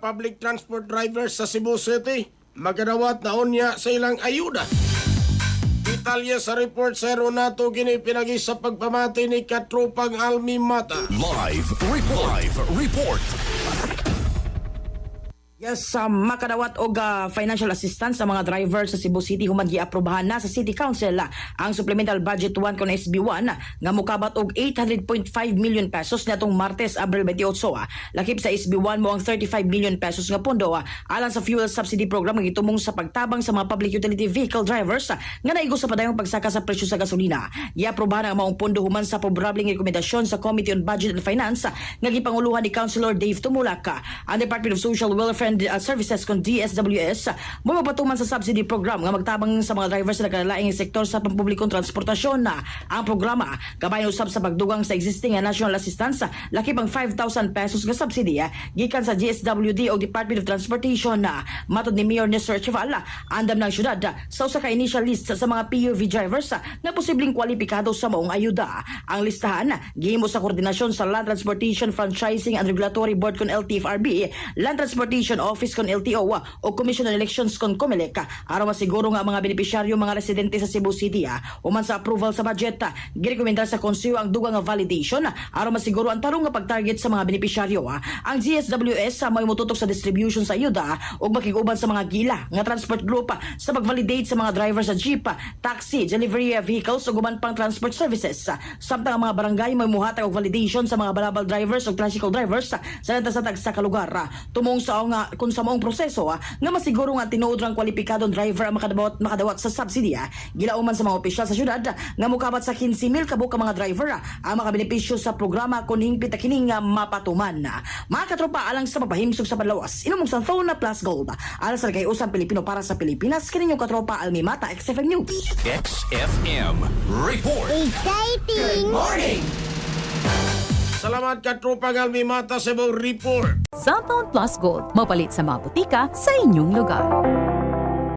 Public transport drivers sa Cebu City magdawat na unya sa ilang ayuda. Detalye sa report sa Ronato gini pinagi sa pagpamati ni Katrupang Almi Mata. Live report. Yes, makadawat og financial assistance sa mga driver sa Cebu City human giaprobahan na sa City Council ang Supplemental Budget 1 kon SB1 nga mokabat og 800.5 million pesos natong Martes, Abril 28. Lakip sa SB1 mo ang 35 million pesos nga pondo alang sa fuel subsidy program nga gitumong sa pagtabang sa mga public utility vehicle drivers nga naigo sa padayong pagsaka sa presyo sa gasolina. Giaprobahan ang maong pondo human sa pobrableng rekomendasyon sa Committee on Budget and Finance nga gipanguluhan ni Councilor Dave Tumulak. Ang Department of Social Welfare Services kon DSWS mo mapatuman sa subsidy program nga magtabang sa mga drivers sa nagkalaing sektor sa pampublikong transportasyon. Ang programa gabay usab sa pagdugang sa existing national assistance laki pang 5,000 pesos nga subsidy gikan sa DSWD o Department of Transportation. Matod ni Mayor Nestor Chival, andam ng syudad sa usa ka initial list sa mga PUV drivers nga posibleng kwalipikado sa maong ayuda. Ang listahan gihimo sa koordinasyon sa Land Transportation Franchising and Regulatory Board kon LTFRB, Land Transportation Office kon LTO o Commission on Elections kon COMELEC aron masiguro nga mga benepisyaryo mga residente sa Cebu City human sa approval sa budget girekomendar sa konseyo ang dugang nga validation aron masiguro ang tarong nga pagtarget sa mga benepisyaryo. Ang GSWS may mututok sa distribution sa ayuda ug makig-uban sa mga gila nga transport group sa pag-validate sa mga driver sa jeep, taxi, delivery vehicles ug uban pang transport services. Samtang ang mga barangay may muhatag og validation sa mga balabal drivers ug tricycle drivers sa natasatag sa kalugar. Tumong sa kung sa maong proseso nga masiguro nga tinuod rang kwalipikadong driver ang makadawat sa subsidy gilauman sa mga opisyal sa syudad nga mokabat sa 15,000 kabuok ka mga driver ang makabenepisyo sa programa kun hingpit kini nga mapatuman. Mga katropa, alang sa mapahimsog sa panlawas inumong sa Thona Plus Gold alang sa kay usang Pilipino para sa Pilipinas kini yung katropa Almi Mata, XFM News. XFM report. Exciting! Morning. Salamat Katrupang Almi Mata sa Cebu Report. Cellphone Plus Gold, mapalit sa mga butika sa inyong lugar.